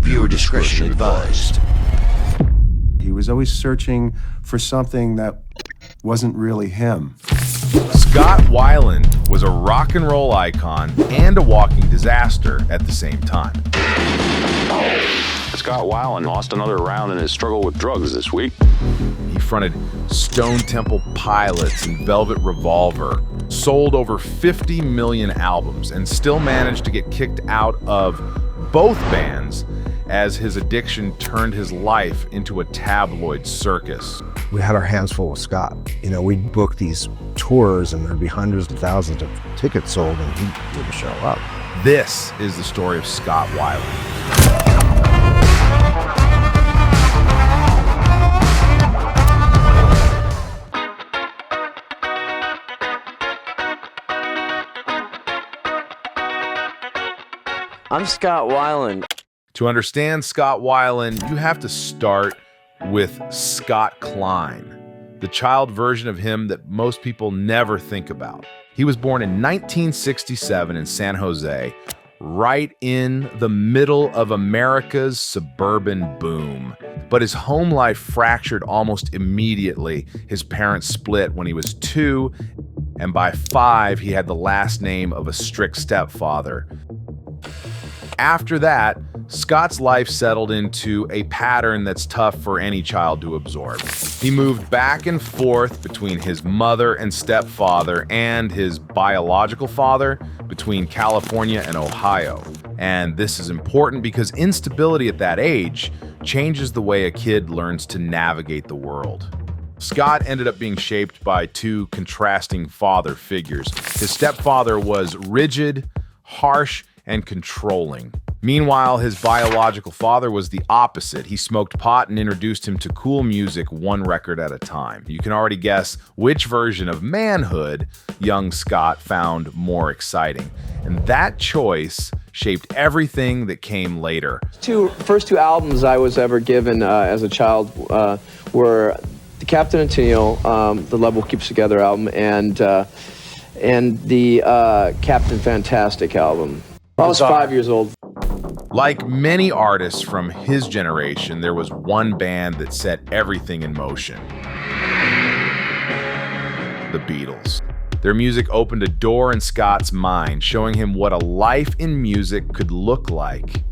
Viewer discretion advised. He was always searching for something that wasn't really him. Scott Weiland was a rock and roll icon and a walking disaster at the same time. Scott Weiland lost another round in his struggle with drugs this week. He fronted Stone Temple Pilots and Velvet Revolver, sold over 50 million albums, and still managed to get kicked out of both bands as his addiction turned his life into a tabloid circus. We had our hands full with Scott. You know, we'd book these tours and there'd be hundreds of thousands of tickets sold and he wouldn't show up. This is the story of Scott Weiland. I'm Scott Weiland. To understand Scott Weiland, you have to start with Scott Klein, the child version of him that most people never think about. He was born in 1967 in San Jose, right in the middle of America's suburban boom. But his home life fractured almost immediately. His parents split when he was 2, and by 5, he had the last name of a strict stepfather. After that, Scott's life settled into a pattern that's tough for any child to absorb. He moved back and forth between his mother and stepfather and his biological father between California and Ohio. And this is important because instability at that age changes the way a kid learns to navigate the world. Scott ended up being shaped by 2 contrasting father figures. His stepfather was rigid, harsh, and controlling. Meanwhile, his biological father was the opposite. He smoked pot and introduced him to cool music 1 record at a time. You can already guess which version of manhood young Scott found more exciting. And that choice shaped everything that came later. First two albums I was ever given as a child were the Captain and Tennille, the Love Will Keep Us Together album, and the Captain Fantastic album. I was 5 years old. Like many artists from his generation, there was one band that set everything in motion. The Beatles. Their music opened a door in Scott's mind, showing him what a life in music could look like.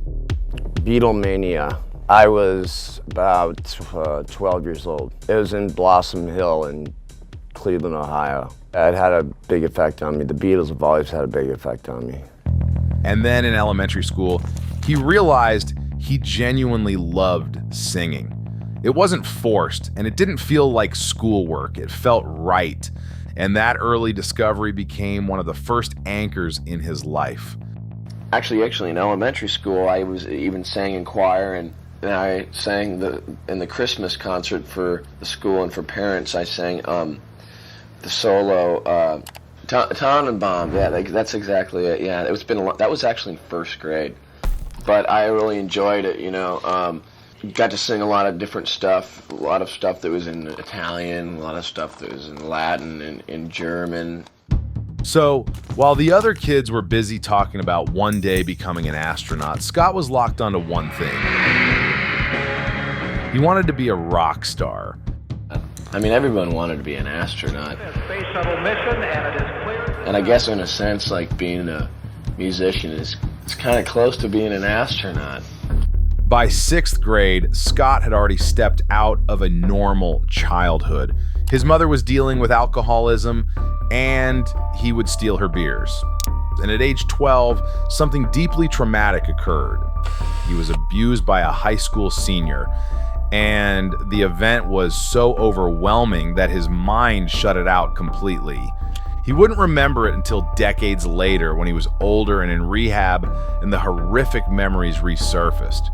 Beatlemania. I was about 12 years old. It was in Blossom Hill in Cleveland, Ohio. It had a big effect on me. The Beatles have always had a big effect on me. And then in elementary school, he realized he genuinely loved singing. It wasn't forced, and it didn't feel like schoolwork. It felt right. And that early discovery became one of the first anchors in his life. Actually, in elementary school, I was even sang in choir, and I sang in the Christmas concert for the school and for parents. I sang the solo. Tannenbaum, yeah, that's exactly it. Yeah, that was actually in 1st grade, but I really enjoyed it. You know, got to sing a lot of different stuff, a lot of stuff that was in Italian, a lot of stuff that was in Latin and in German. So, while the other kids were busy talking about one day becoming an astronaut, Scott was locked onto one thing. He wanted to be a rock star. I mean, everyone wanted to be an astronaut. Space shuttle mission, and it is clear. And I guess in a sense, like being a musician is kind of close to being an astronaut. By 6th grade, Scott had already stepped out of a normal childhood. His mother was dealing with alcoholism, and he would steal her beers. And at age 12, something deeply traumatic occurred. He was abused by a high school senior. And the event was so overwhelming that his mind shut it out completely. He wouldn't remember it until decades later when he was older and in rehab and the horrific memories resurfaced.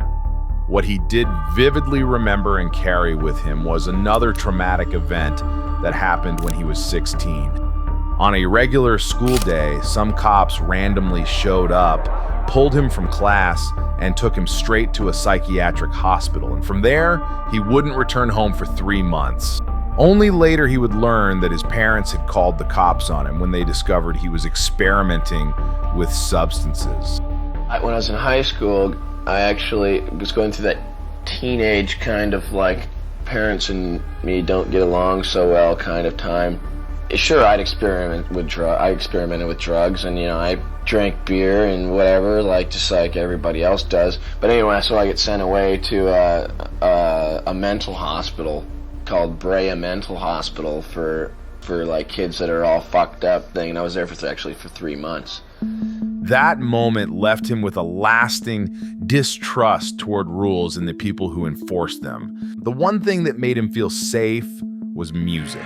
What he did vividly remember and carry with him was another traumatic event that happened when he was 16. On a regular school day, some cops randomly showed up, pulled him from class, and took him straight to a psychiatric hospital. And from there, he wouldn't return home for 3 months. Only later he would learn that his parents had called the cops on him when they discovered he was experimenting with substances. When I was in high school, I actually was going through that teenage kind of like parents and me don't get along so well kind of time. Sure, I'd experiment with I experimented with drugs, and I drank beer and whatever, like just like everybody else does. But anyway, so I get sent away to a mental hospital called Brea Mental Hospital for like kids that are all fucked up thing. And I was there for 3 months. That moment left him with a lasting distrust toward rules and the people who enforced them. The one thing that made him feel safe was music.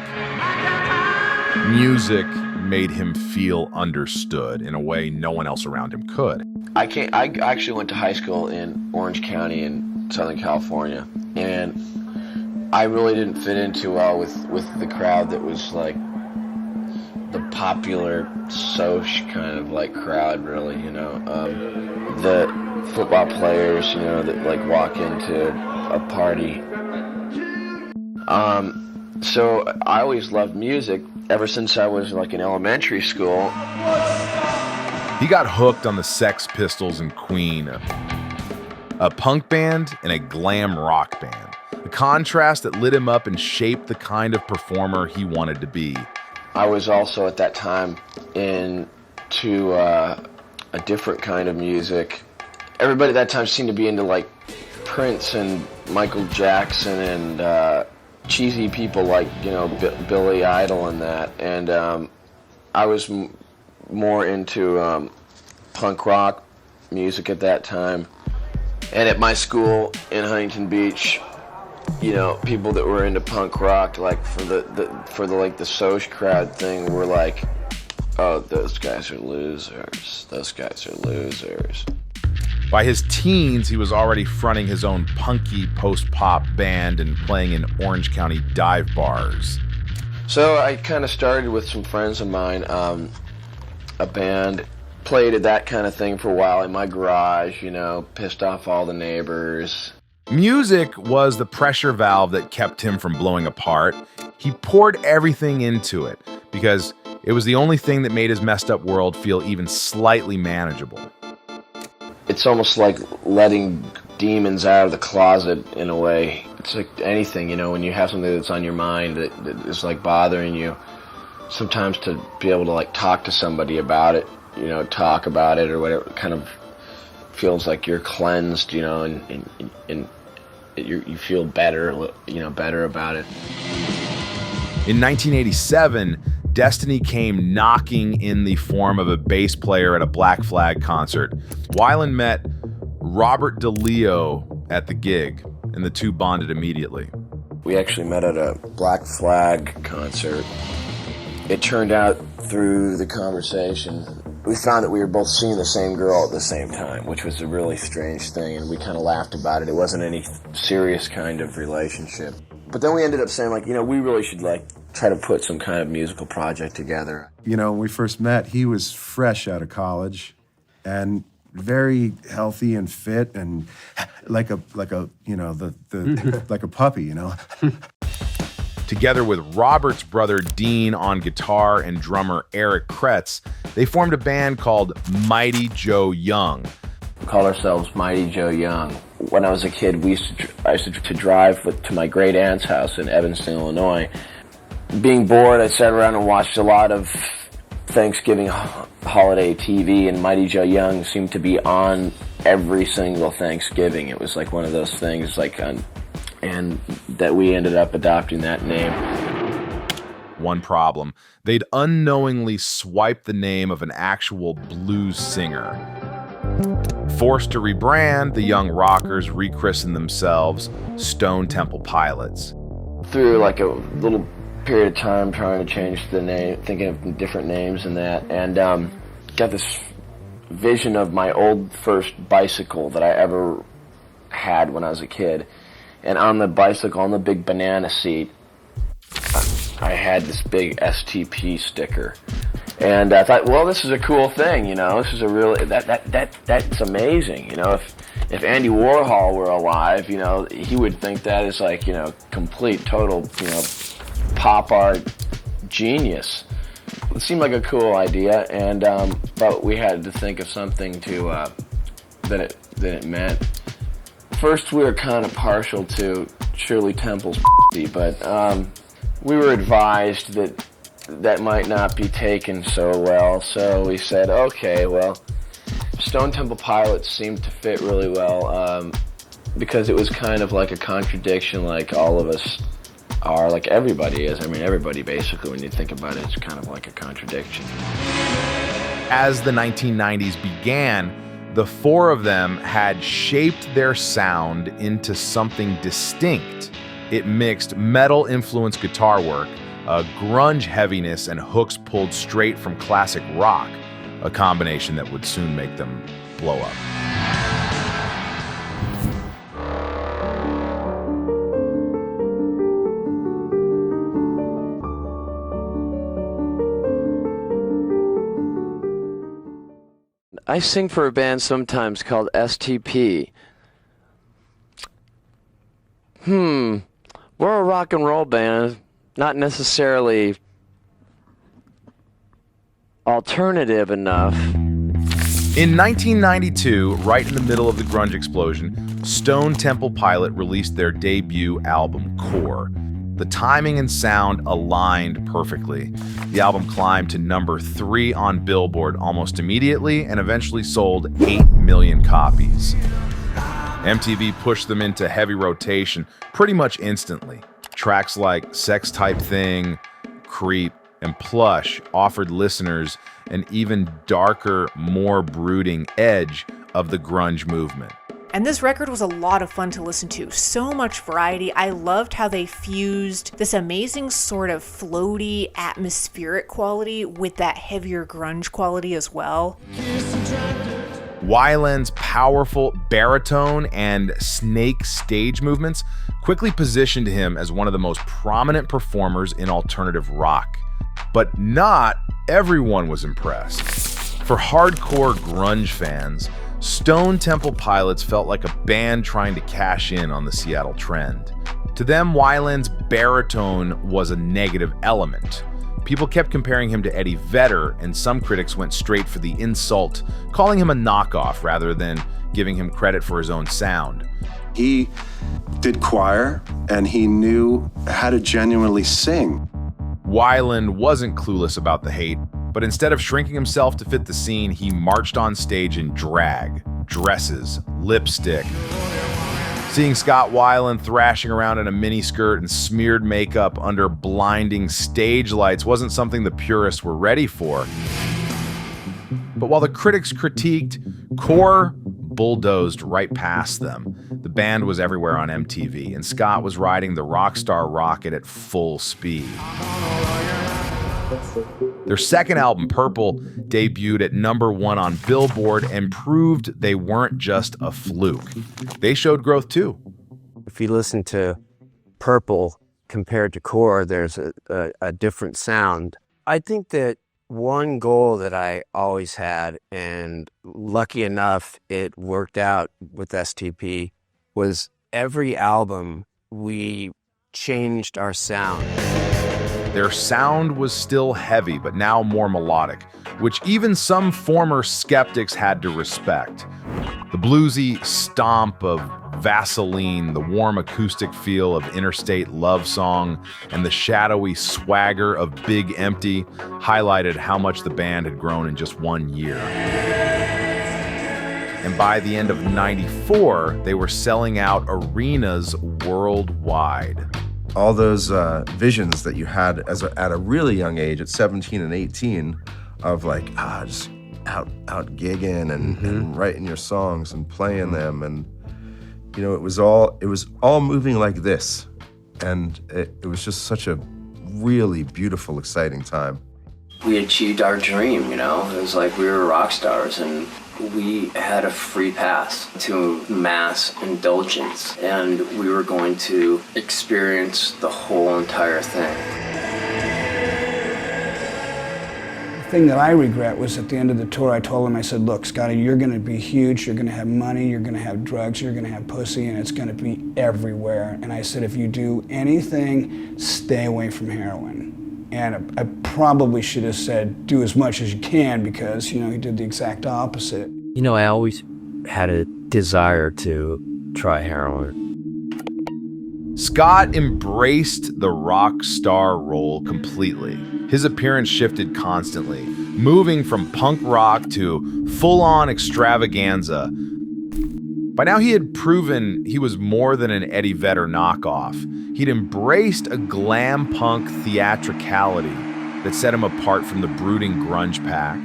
Music made him feel understood in a way no one else around him could. I actually went to high school in Orange County in Southern California, and I really didn't fit in too well with the crowd that was like the popular soch kind of like crowd, really, the football players, that like walk into a party. So I always loved music ever since I was like in elementary school. He got hooked on the Sex Pistols and Queen, a punk band and a glam rock band, a contrast that lit him up and shaped the kind of performer he wanted to be. I was also at that time into a different kind of music. Everybody at that time seemed to be into like Prince and Michael Jackson and cheesy people like Billy Idol and that, and I was more into punk rock music at that time. And at my school in Huntington Beach, people that were into punk rock, like for the soch crowd thing, were like, oh, those guys are losers. Those guys are losers. By his teens, he was already fronting his own punky post-pop band and playing in Orange County dive bars. So I kind of started with some friends of mine, a band, played at that kind of thing for a while in my garage, pissed off all the neighbors. Music was the pressure valve that kept him from blowing apart. He poured everything into it because it was the only thing that made his messed up world feel even slightly manageable. It's almost like letting demons out of the closet in a way. It's like anything, when you have something that's on your mind that is like bothering you, sometimes to be able to like talk to somebody about it, talk about it or whatever, it kind of feels like you're cleansed, and you feel better, better about it. In 1987, destiny came knocking in the form of a bass player at a Black Flag concert. Weiland met Robert DeLeo at the gig, and the two bonded immediately. We actually met at a Black Flag concert. It turned out through the conversation, we found that we were both seeing the same girl at the same time, which was a really strange thing, and we kind of laughed about it. It wasn't any serious kind of relationship. But then we ended up saying, we really should try to put some kind of musical project together. When we first met, he was fresh out of college and very healthy and fit and like a puppy, Together with Robert's brother Dean on guitar and drummer Eric Kretz, they formed a band called Mighty Joe Young. We called ourselves Mighty Joe Young. When I was a kid, I used to drive to my great aunt's house in Evanston, Illinois. Being bored, I sat around and watched a lot of Thanksgiving holiday TV, and Mighty Joe Young seemed to be on every single Thanksgiving. It was like one of those things, and that we ended up adopting that name. One problem, they'd unknowingly swiped the name of an actual blues singer. Forced to rebrand, the Young Rockers rechristened themselves Stone Temple Pilots. Through a little period of time trying to change the name, thinking of different names and that, and got this vision of my old first bicycle that I ever had when I was a kid. And on the bicycle, on the big banana seat, I had this big STP sticker. And I thought, well, this is a cool thing, this is a really, that's amazing, if Andy Warhol were alive, he would think that is complete, total, pop art genius. It seemed like a cool idea, and but we had to think of something to it meant. First, we were kind of partial to Shirley Temple's but we were advised that might not be taken so well, so we said, okay, well, Stone Temple Pilots seemed to fit really well because it was kind of like a contradiction, like all of us are, like everybody is. I mean, everybody basically, when you think about it, it's kind of like a contradiction. As the 1990s began, the four of them had shaped their sound into something distinct. It mixed metal-influenced guitar work, a grunge heaviness, and hooks pulled straight from classic rock, a combination that would soon make them blow up. I sing for a band sometimes called STP. We're a rock and roll band, not necessarily alternative enough. In 1992, right in the middle of the grunge explosion, Stone Temple Pilot released their debut album, Core. The timing and sound aligned perfectly. The album climbed to number 3 on Billboard almost immediately and eventually sold 8 million copies. MTV pushed them into heavy rotation pretty much instantly. Tracks like Sex Type Thing, Creep, and Plush offered listeners an even darker, more brooding edge of the grunge movement. And this record was a lot of fun to listen to. So much variety. I loved how they fused this amazing sort of floaty, atmospheric quality with that heavier grunge quality as well. Weiland's powerful baritone and snake stage movements quickly positioned him as one of the most prominent performers in alternative rock. But not everyone was impressed. For hardcore grunge fans, Stone Temple Pilots felt like a band trying to cash in on the Seattle trend. To them, Weiland's baritone was a negative element. People kept comparing him to Eddie Vedder, and some critics went straight for the insult, calling him a knockoff rather than giving him credit for his own sound. He did choir, and he knew how to genuinely sing. Weiland wasn't clueless about the hate, but instead of shrinking himself to fit the scene, he marched on stage in drag, dresses, lipstick. Seeing Scott Weiland thrashing around in a miniskirt and smeared makeup under blinding stage lights wasn't something the purists were ready for. But while the critics critiqued, Core bulldozed right past them. The band was everywhere on MTV, and Scott was riding the rockstar rocket at full speed. Their second album, Purple, debuted at number 1 on Billboard and proved they weren't just a fluke. They showed growth too. If you listen to Purple compared to Core, there's a different sound. I think that one goal that I always had, and lucky enough it worked out with STP, was every album we changed our sound. Their sound was still heavy, but now more melodic, which even some former skeptics had to respect. The bluesy stomp of Vaseline, the warm acoustic feel of Interstate Love Song, and the shadowy swagger of Big Empty highlighted how much the band had grown in just 1 year. And by the end of '94, they were selling out arenas worldwide. All those visions that you had at a really young age, at 17 and 18, of like, just out gigging and writing your songs and playing them, and you know, it was all moving like this, and it was just such a really beautiful, exciting time. We achieved our dream, you know. It was like we were rock stars, and we had a free pass to mass indulgence, and we were going to experience the whole entire thing. The thing that I regret was at the end of the tour, I told him, I said, look, Scotty, you're going to be huge, you're going to have money, you're going to have drugs, you're going to have pussy, and it's going to be everywhere. And I said, if you do anything, stay away from heroin. And I probably should have said, do as much as you can, because, you know, he did the exact opposite. You know, I always had a desire to try heroin. Scott embraced the rock star role completely. His appearance shifted constantly, moving from punk rock to full-on extravaganza. By now he had proven he was more than an Eddie Vedder knockoff. He'd embraced a glam punk theatricality that set him apart from the brooding grunge pack.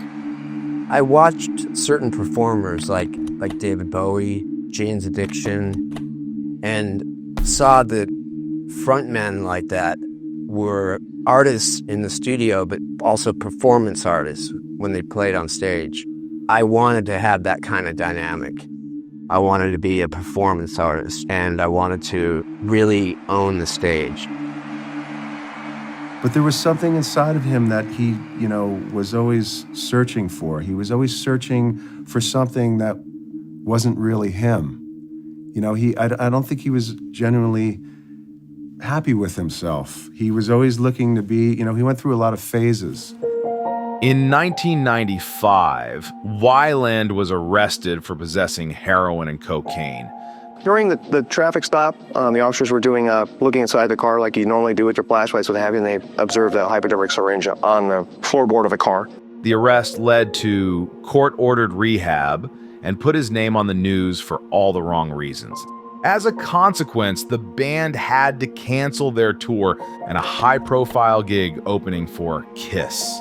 I watched certain performers like David Bowie, Jane's Addiction, and saw that frontmen like that were artists in the studio, but also performance artists when they played on stage. I wanted to have that kind of dynamic. I wanted to be a performance artist, and I wanted to really own the stage. But there was something inside of him that he, was always searching for. He was always searching for something that wasn't really him. I don't think he was genuinely happy with himself. He was always looking to be, he went through a lot of phases. In 1995, Weiland was arrested for possessing heroin and cocaine. During the traffic stop, the officers were looking inside the car like you normally do with your flashlights, what have you, and they observed a hypodermic syringe on the floorboard of a car. The arrest led to court-ordered rehab and put his name on the news for all the wrong reasons. As a consequence, the band had to cancel their tour and a high-profile gig opening for Kiss.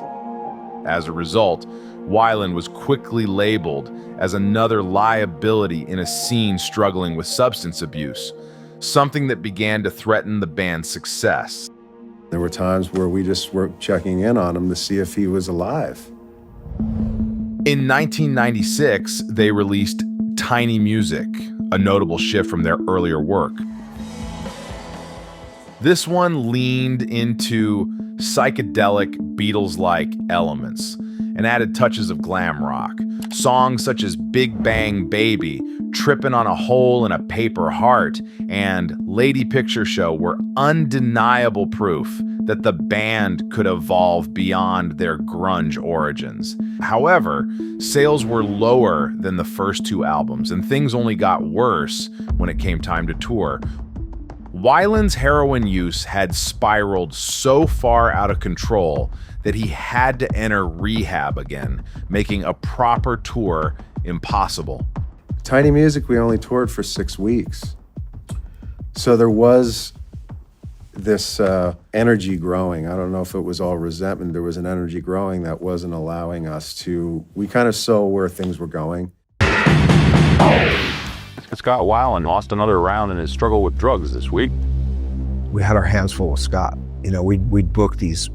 As a result, Weiland was quickly labeled as another liability in a scene struggling with substance abuse, something that began to threaten the band's success. There were times where we just were checking in on him to see if he was alive. In 1996, they released Tiny Music, a notable shift from their earlier work. This one leaned into psychedelic, Beatles-like elements and added touches of glam rock. Songs such as Big Bang Baby, Trippin' on a Hole in a Paper Heart, and Lady Picture Show were undeniable proof that the band could evolve beyond their grunge origins. However, sales were lower than the first two albums, and things only got worse when it came time to tour. Weiland's heroin use had spiraled so far out of control that he had to enter rehab again, making a proper tour impossible. Tiny Music, we only toured for 6 weeks. So there was this energy growing. I don't know if it was all resentment. There was an energy growing that wasn't allowing us to, we kind of saw where things were going. Scott Weiland lost another round in his struggle with drugs this week. We had our hands full with Scott. We'd book these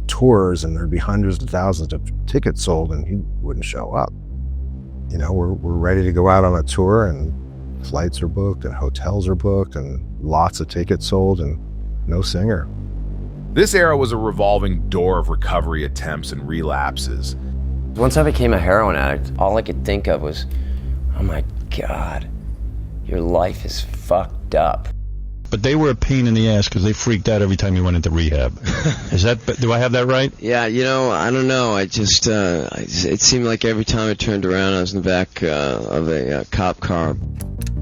tours and there'd be hundreds of thousands of tickets sold and he wouldn't show up. We're ready to go out on a tour and flights are booked and hotels are booked and lots of tickets sold and no singer. This era was a revolving door of recovery attempts and relapses. Once I became a heroin addict, all I could think of was, oh my God, your life is fucked up. But they were a pain in the ass because they freaked out every time you went into rehab. Do I have that right? Yeah, I don't know. I just, it seemed like every time I turned around, I was in the back of a cop car.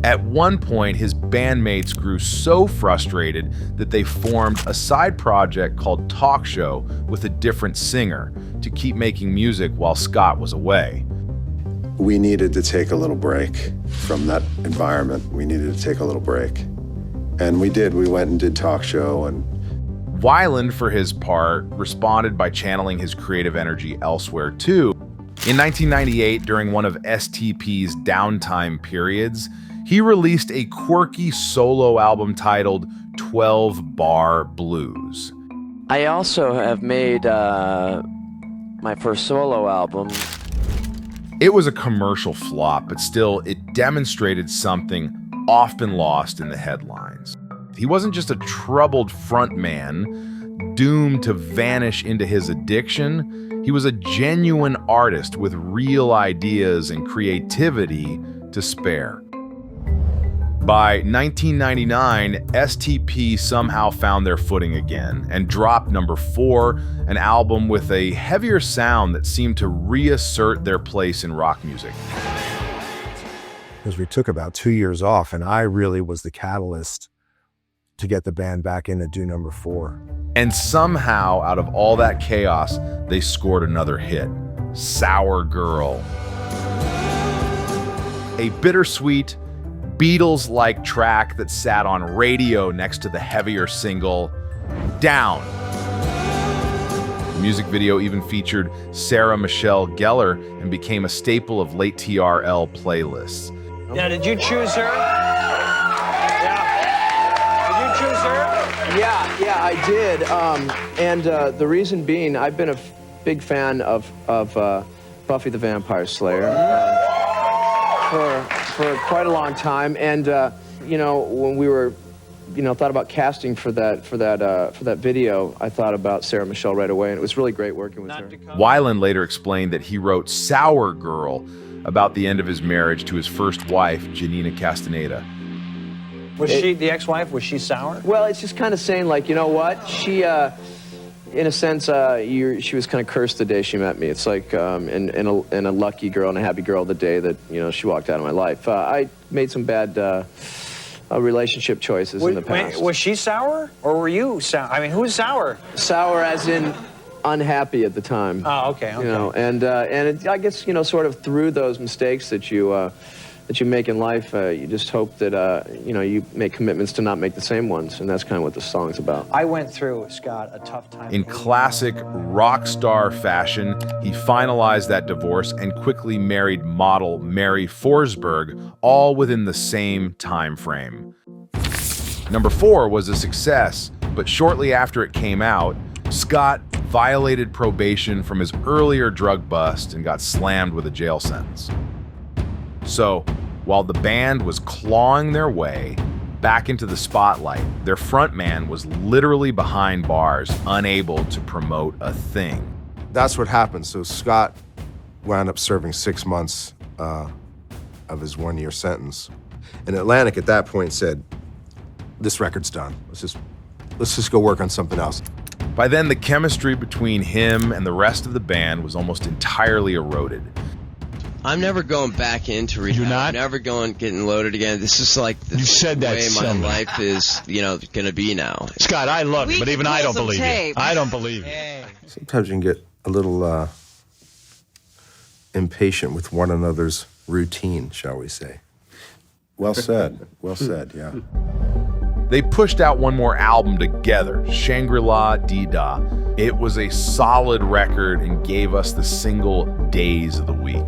At one point, his bandmates grew so frustrated that they formed a side project called Talk Show with a different singer to keep making music while Scott was away. We needed to take a little break from that environment. We needed to take a little break. And we did. We went and did Talk Show. And Weiland, for his part, responded by channeling his creative energy elsewhere too. In 1998, during one of STP's downtime periods, he released a quirky solo album titled 12 Bar Blues. I also have made my first solo album. It was a commercial flop, but still, it demonstrated something often lost in the headlines. He wasn't just a troubled frontman doomed to vanish into his addiction. He was a genuine artist with real ideas and creativity to spare. By 1999, STP somehow found their footing again and dropped number 4, an album with a heavier sound that seemed to reassert their place in rock music. because we took about 2 years off, and I really was the catalyst to get the band back in to do number 4. And somehow, out of all that chaos, they scored another hit, Sour Girl. A bittersweet, Beatles-like track that sat on radio next to the heavier single, Down. The music video even featured Sarah Michelle Gellar and became a staple of late TRL playlists. Now, did you choose her? Yeah. Did you choose her? Yeah, I did. And the reason being, I've been a big fan of Buffy the Vampire Slayer for quite a long time. And when we were, thought about casting for that video, I thought about Sarah Michelle right away, and it was really great working with her. Weiland later explained that he wrote Sour Girl about the end of his marriage to his first wife, Janina Castaneda. Was she, the ex-wife, was she sour? Well, it's just kind of saying, like, you know what? She, in a sense, she was kind of cursed the day she met me. It's like, and a lucky girl and a happy girl the day that, she walked out of my life. I made some bad relationship choices in the past. Was she sour, or were you sour? I mean, who's sour? Sour as in unhappy at the time. Oh, okay. And I guess, sort of through those mistakes that you make in life, you just hope that, you make commitments to not make the same ones, and that's kind of what the song's about. I went through, Scott, a tough time. In classic rock star fashion, he finalized that divorce and quickly married model Mary Forsberg, all within the same time frame. Number 4 was a success, but shortly after it came out, Scott violated probation from his earlier drug bust and got slammed with a jail sentence. So, while the band was clawing their way back into the spotlight, their frontman was literally behind bars, unable to promote a thing. That's what happened. So Scott wound up serving 6 months of his 1-year sentence. And Atlantic at that point said, this record's done. Let's just go work on something else. By then, the chemistry between him and the rest of the band was almost entirely eroded. I'm never going back into rehab. You're not? I'm never getting loaded again. This is like the You said that way my life is, going to be now. Scott, I love you, but even I don't believe tape. you. I don't believe you. Sometimes you can get a little impatient with one another's routine, shall we say. Well said. Well said, yeah. They pushed out one more album together, Shangri-La Dee-Da. It was a solid record and gave us the single Days of the Week.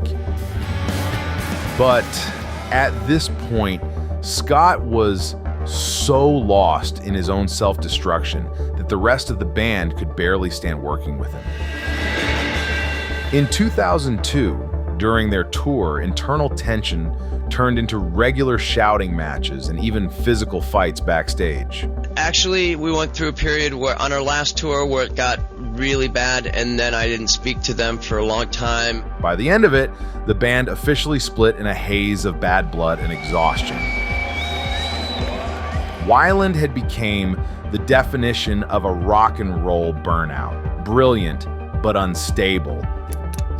But at this point, Scott was so lost in his own self-destruction that the rest of the band could barely stand working with him. In 2002, during their tour, internal tension turned into regular shouting matches and even physical fights backstage. Actually, we went through a period where on our last tour where it got really bad, and then I didn't speak to them for a long time. By the end of it, the band officially split in a haze of bad blood and exhaustion. Weiland had become the definition of a rock and roll burnout, brilliant but unstable.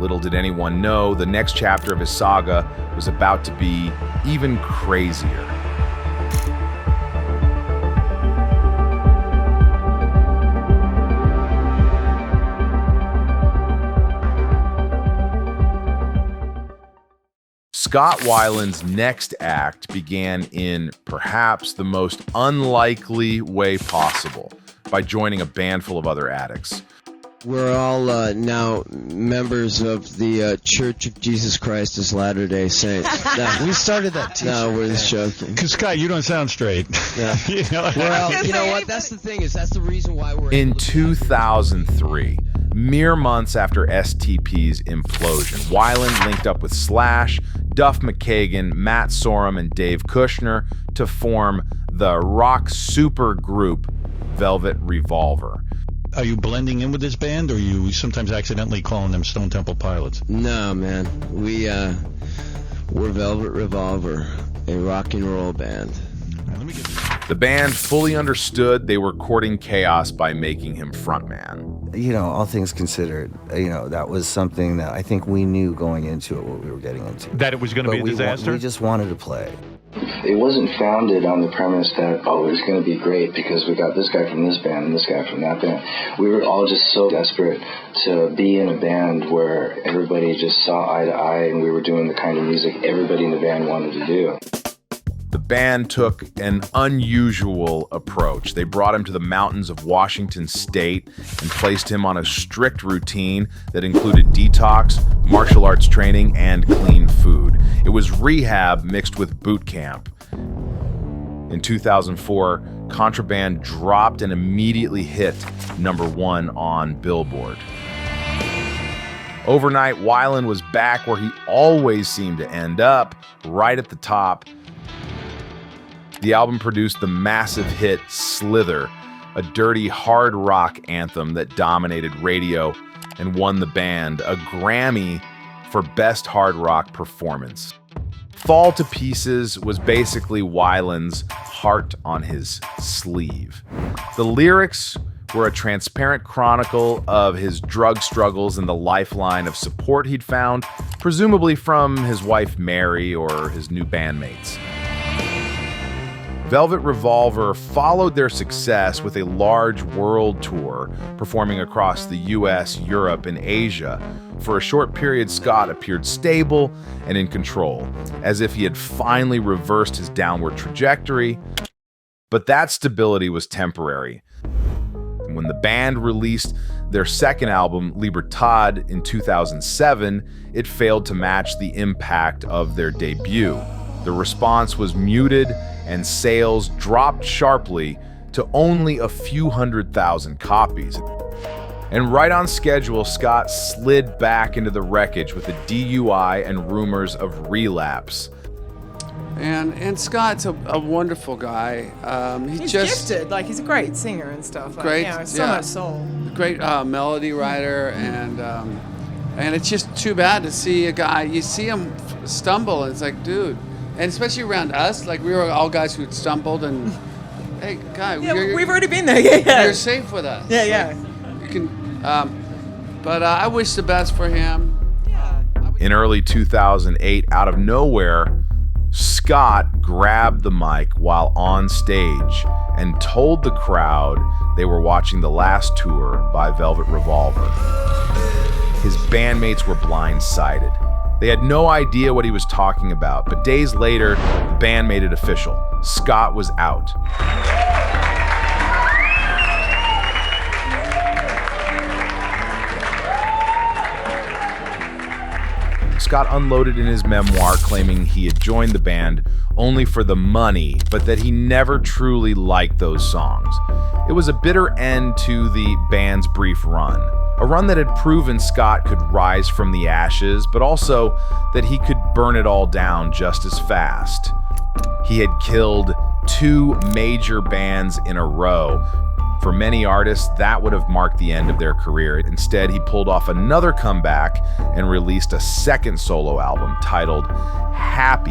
Little did anyone know, the next chapter of his saga was about to be even crazier. Scott Weiland's next act began in perhaps the most unlikely way possible, by joining a band full of other addicts. We're all now members of the Church of Jesus Christ as Latter-day Saints. No, We started that t-shirt. no, we're just joking. Because, Scott, you don't sound straight. Yeah. Well, you know what? That's the thing, is that's the reason why we're In able to 2003, mere months after STP's implosion, Weiland linked up with Slash, Duff McKagan, Matt Sorum, and Dave Kushner to form the rock super group Velvet Revolver. Are you blending in with this band, or are you sometimes accidentally calling them Stone Temple Pilots? No, man. We're Velvet Revolver, a rock and roll band. man. Let me get this. The band fully understood they were courting chaos by making him frontman. You know, all things considered, you know, that was something that I think we knew going into it, what we were getting into. That it was going to be a disaster? We just wanted to play. It wasn't founded on the premise that, oh, it's going to be great because we got this guy from this band and this guy from that band. We were all just so desperate to be in a band where everybody just saw eye to eye and we were doing the kind of music everybody in the band wanted to do. The band took an unusual approach. They brought him to the mountains of Washington State and placed him on a strict routine that included detox, martial arts training, and clean food. It was rehab mixed with boot camp. In 2004, Contraband dropped and immediately hit #1 on Billboard. Overnight, Weiland was back where he always seemed to end up, right at the top. The album produced the massive hit Slither, a dirty hard rock anthem that dominated radio and won the band a Grammy for Best Hard Rock Performance. Fall to Pieces was basically Weiland's heart on his sleeve. The lyrics were a transparent chronicle of his drug struggles and the lifeline of support he'd found, presumably from his wife Mary or his new bandmates. Velvet Revolver followed their success with a large world tour, performing across the US, Europe, and Asia. For a short period, Scott appeared stable and in control, as if he had finally reversed his downward trajectory. But that stability was temporary. When the band released their second album, Libertad, in 2007, it failed to match the impact of their debut. The response was muted, and sales dropped sharply to only a few 100,000 copies. And right on schedule, Scott slid back into the wreckage with a DUI and rumors of relapse. And Scott's a wonderful guy. He's gifted, like he's a great singer and stuff. Like, great, so much soul. Great melody writer, and it's just too bad to see a guy. You see him stumble, and it's like, dude. And especially around us, like we were all guys who'd stumbled, and hey, guy, we've already been there. Yeah. You're safe with us. Yeah. You can, but I wish the best for him. In early 2008, out of nowhere, Scott grabbed the mic while on stage and told the crowd they were watching the last tour by Velvet Revolver. His bandmates were blindsided. They had no idea what he was talking about, but days later, the band made it official. Scott was out. Scott unloaded in his memoir, claiming he had joined the band only for the money, but that he never truly liked those songs. It was a bitter end to the band's brief run. A run that had proven Scott could rise from the ashes, but also that he could burn it all down just as fast. He had killed 2 major bands in a row. For many artists, that would have marked the end of their career. Instead, he pulled off another comeback and released a second solo album titled Happy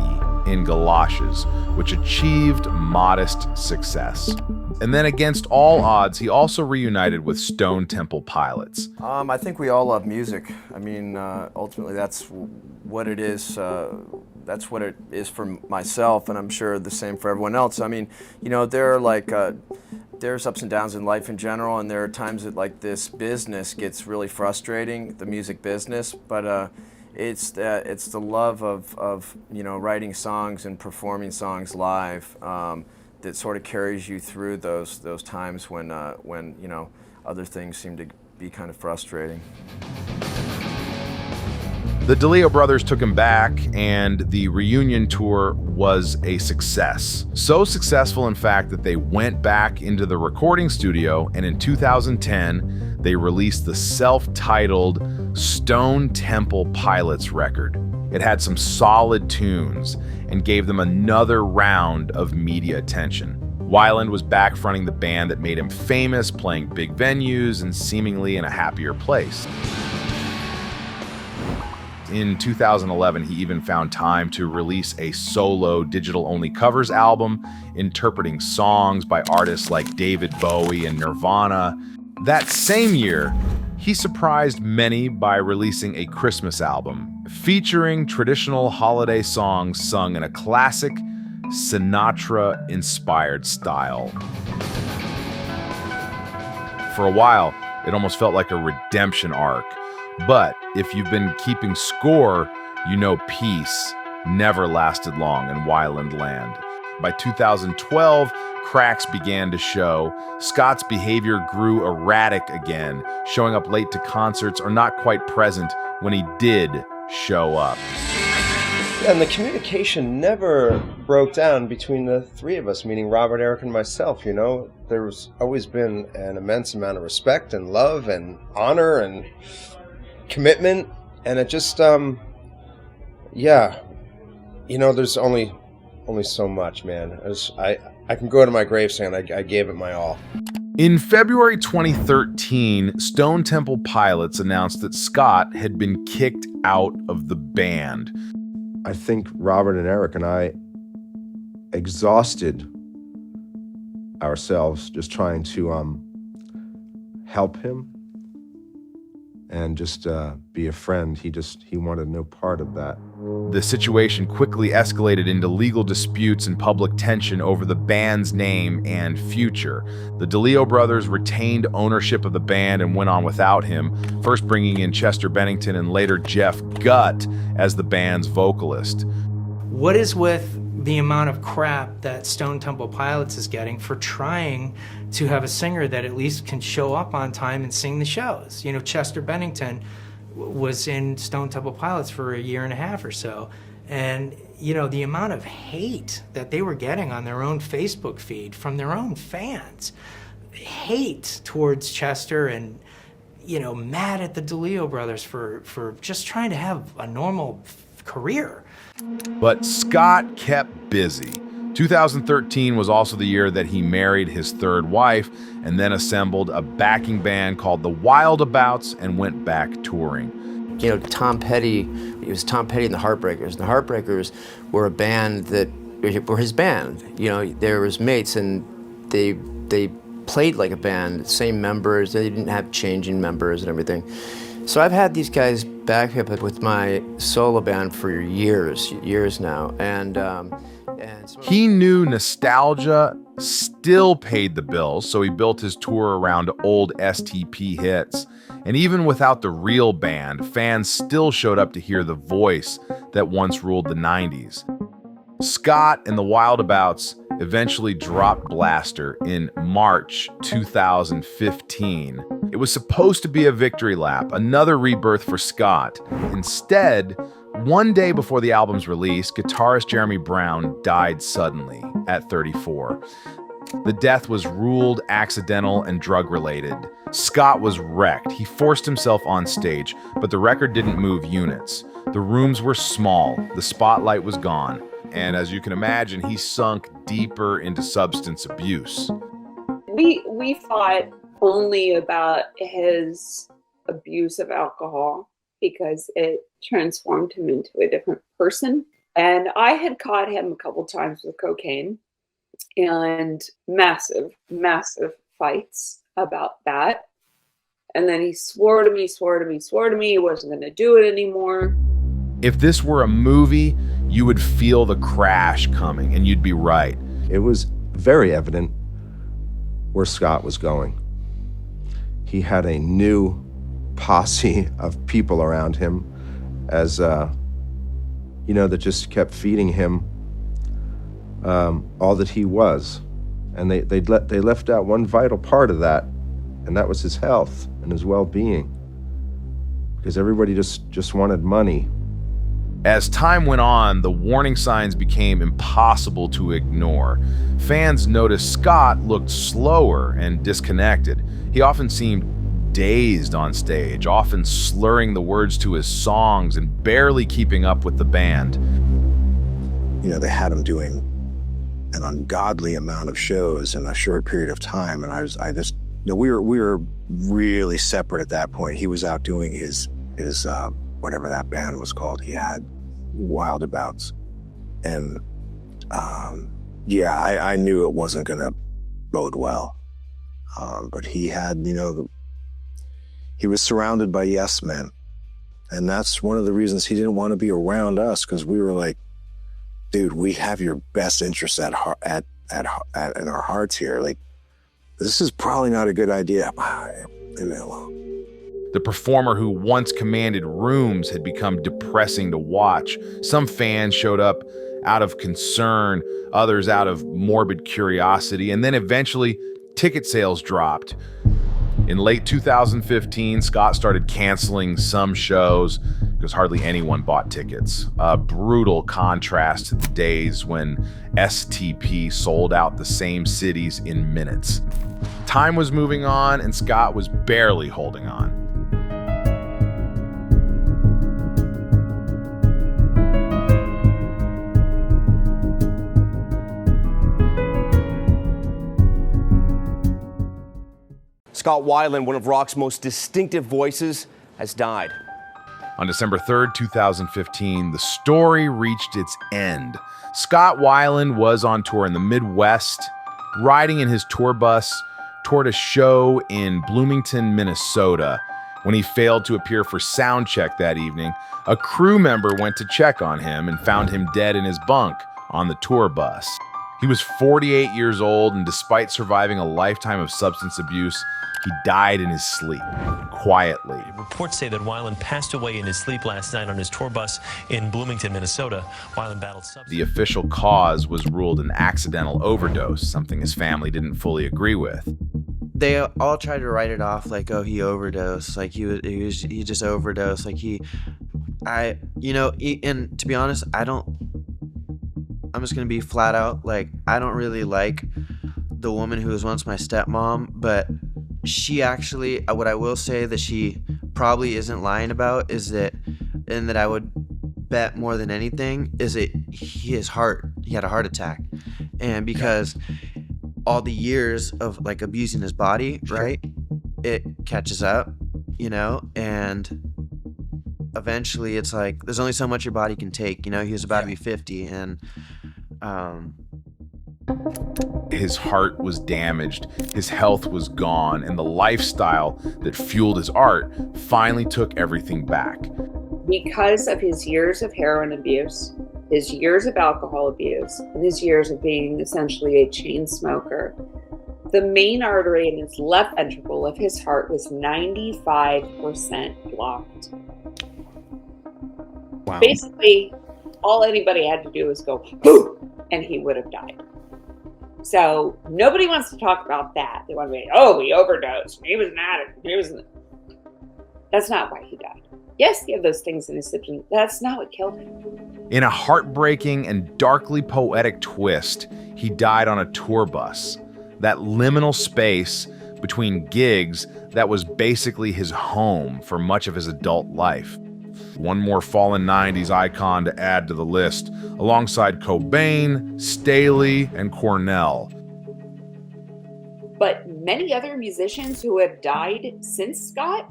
in Galoshes, which achieved modest success. And then against all odds, he also reunited with Stone Temple Pilots. I think we all love music. I mean, ultimately that's what it is. That's what it is for myself, and I'm sure the same for everyone else. I mean, you know, there's ups and downs in life in general, and there are times that like this business gets really frustrating, the music business, but it's the love of you know, writing songs and performing songs live that sort of carries you through those times when you know, other things seem to be kind of frustrating. The DeLeo brothers took him back, and the reunion tour was a success. So successful, in fact, that they went back into the recording studio, and in 2010, they released the self-titled Stone Temple Pilots record. It had some solid tunes and gave them another round of media attention. Weiland was back fronting the band that made him famous, playing big venues and seemingly in a happier place. In 2011, he even found time to release a solo digital-only covers album, interpreting songs by artists like David Bowie and Nirvana. That same year, he surprised many by releasing a Christmas album featuring traditional holiday songs sung in a classic Sinatra-inspired style. For a while, it almost felt like a redemption arc. But if you've been keeping score, you know peace never lasted long in Weiland land. By 2012, cracks began to show. Scott's behavior grew erratic again, showing up late to concerts or not quite present when he did show up. And the communication never broke down between the three of us, meaning Robert, Eric, and myself, you know. There's always been an immense amount of respect and love and honor and commitment, and it just, yeah, you know, there's only so much, man. I can go to my grave saying I gave it my all. In February 2013, Stone Temple Pilots announced that Scott had been kicked out of the band. I think Robert and Eric and I exhausted ourselves just trying to help him and just be a friend. He wanted no part of that. The situation quickly escalated into legal disputes and public tension over the band's name and future. The DeLeo brothers retained ownership of the band and went on without him, first bringing in Chester Bennington and later Jeff Gutt as the band's vocalist. What is with the amount of crap that Stone Temple Pilots is getting for trying to have a singer that at least can show up on time and sing the shows? You know, Chester Bennington was in Stone Temple Pilots for a year and a half or so. And, you know, the amount of hate that they were getting on their own Facebook feed from their own fans, hate towards Chester and, you know, mad at the DeLeo brothers for just trying to have a normal career. But Scott kept busy. 2013 was also the year that he married his third wife and then assembled a backing band called the Wildabouts and went back touring. You know, Tom Petty, it was Tom Petty and the Heartbreakers. The Heartbreakers were a band that were his band. You know, they were his mates, and they played like a band, same members. They didn't have changing members and everything. So I've had these guys back up with my solo band for years now, and he knew nostalgia still paid the bills, so he built his tour around old STP hits. And even without the real band, fans still showed up to hear the voice that once ruled the 90s. Scott and the Wildabouts eventually dropped Blaster in March 2015. It was supposed to be a victory lap, another rebirth for Scott. Instead, one day before the album's release, guitarist Jeremy Brown died suddenly at 34. The death was ruled accidental and drug-related. Scott was wrecked. He forced himself on stage, but the record didn't move units. The rooms were small, the spotlight was gone, and as you can imagine, he sunk deeper into substance abuse. We fought only about his abuse of alcohol because it transformed him into a different person. And I had caught him a couple times with cocaine and massive fights about that. And then he swore to me he wasn't going to do it anymore. If this were a movie, you would feel the crash coming, and you'd be right. It was very evident where Scott was going. He had a new posse of people around him as, you know, that just kept feeding him all that he was. And they left out one vital part of that, and that was his health and his well-being. Because everybody just wanted money. As time went on, the warning signs became impossible to ignore. Fans noticed Scott looked slower and disconnected. He often seemed dazed on stage, often slurring the words to his songs and barely keeping up with the band. You know, they had him doing an ungodly amount of shows in a short period of time, and we were really separate at that point. He was out doing his whatever that band was called. He had Wild Abouts. And I knew it wasn't going to bode well. But he had, he was surrounded by yes men. And that's one of the reasons he didn't want to be around us, because we were like, dude, we have your best interests in our hearts here. Like, this is probably not a good idea. Leave me alone. The performer who once commanded rooms had become depressing to watch. Some fans showed up out of concern, others out of morbid curiosity, and then eventually ticket sales dropped. In late 2015, Scott started canceling some shows because hardly anyone bought tickets. A brutal contrast to the days when STP sold out the same cities in minutes. Time was moving on, and Scott was barely holding on. Scott Weiland, one of rock's most distinctive voices, has died. On December 3rd, 2015, the story reached its end. Scott Weiland was on tour in the Midwest, riding in his tour bus toward a show in Bloomington, Minnesota. When he failed to appear for sound check that evening, a crew member went to check on him and found him dead in his bunk on the tour bus. He was 48 years old, and despite surviving a lifetime of substance abuse, he died in his sleep, quietly. Reports say that Weiland passed away in his sleep last night on his tour bus in Bloomington, Minnesota. Weiland battled substance. The official cause was ruled an accidental overdose, something his family didn't fully agree with. They all tried to write it off like, oh, he overdosed, like he just overdosed, like and to be honest, I'm just gonna be flat out, like, I don't really like the woman who was once my stepmom, but she actually, what I will say that she probably isn't lying about is that, and that I would bet more than anything, is that he had a heart attack. And because all the years of like abusing his body, right, it catches up, and eventually it's like, there's only so much your body can take, he was about to be 50, and his heart was damaged, his health was gone, and the lifestyle that fueled his art finally took everything back. Because of his years of heroin abuse, his years of alcohol abuse, and his years of being essentially a chain smoker, the main artery in his left ventricle of his heart was 95% blocked. Wow. Basically, all anybody had to do was go, boo, and he would have died. So nobody wants to talk about that. They want to be, oh, he overdosed. He was an addict. That's not why he died. Yes, he had those things in his system. That's not what killed him. In a heartbreaking and darkly poetic twist, he died on a tour bus. That liminal space between gigs that was basically his home for much of his adult life. One more fallen 90s icon to add to the list, alongside Cobain, Staley, and Cornell. But many other musicians who have died since Scott,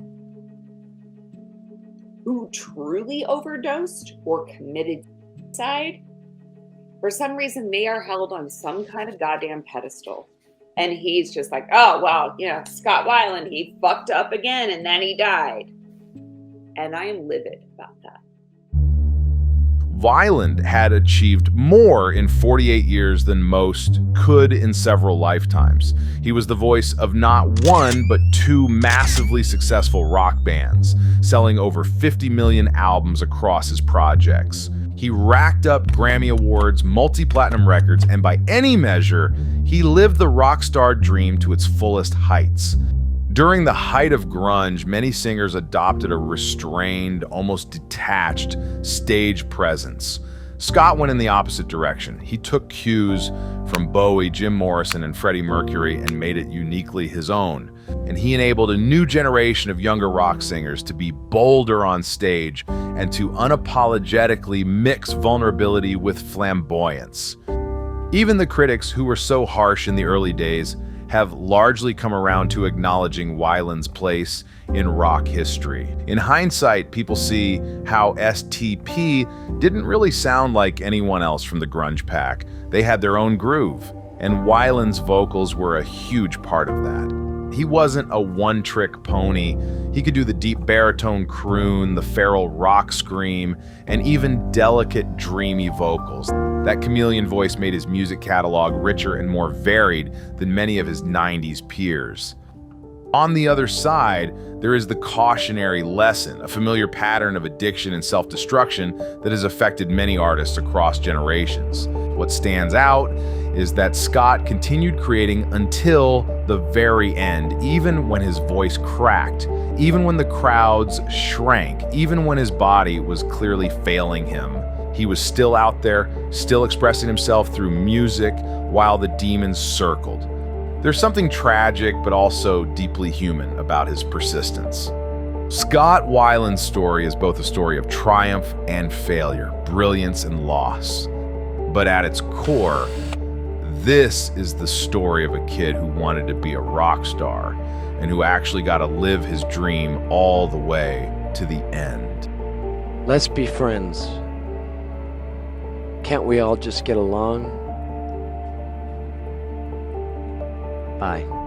who truly overdosed or committed suicide, for some reason they are held on some kind of goddamn pedestal. And he's just like, oh, well, Scott Weiland, he fucked up again and then he died. And I am livid about that. Weiland had achieved more in 48 years than most could in several lifetimes. He was the voice of not one, but two massively successful rock bands, selling over 50 million albums across his projects. He racked up Grammy Awards, multi-platinum records, and by any measure, he lived the rock star dream to its fullest heights. During the height of grunge, many singers adopted a restrained, almost detached stage presence. Scott went in the opposite direction. He took cues from Bowie, Jim Morrison, and Freddie Mercury and made it uniquely his own. And he enabled a new generation of younger rock singers to be bolder on stage and to unapologetically mix vulnerability with flamboyance. Even the critics who were so harsh in the early days have largely come around to acknowledging Weiland's place in rock history. In hindsight, people see how STP didn't really sound like anyone else from the grunge pack. They had their own groove, and Weiland's vocals were a huge part of that. He wasn't a one-trick pony. He could do the deep baritone croon, the feral rock scream, and even delicate, dreamy vocals. That chameleon voice made his music catalog richer and more varied than many of his 90s peers. On the other side, there is the cautionary lesson, a familiar pattern of addiction and self-destruction that has affected many artists across generations. What stands out is that Scott continued creating until the very end, even when his voice cracked, even when the crowds shrank, even when his body was clearly failing him. He was still out there, still expressing himself through music while the demons circled. There's something tragic but also deeply human about his persistence. Scott Weiland's story is both a story of triumph and failure, brilliance and loss. But at its core, this is the story of a kid who wanted to be a rock star and who actually got to live his dream all the way to the end. Let's be friends. Can't we all just get along? Bye.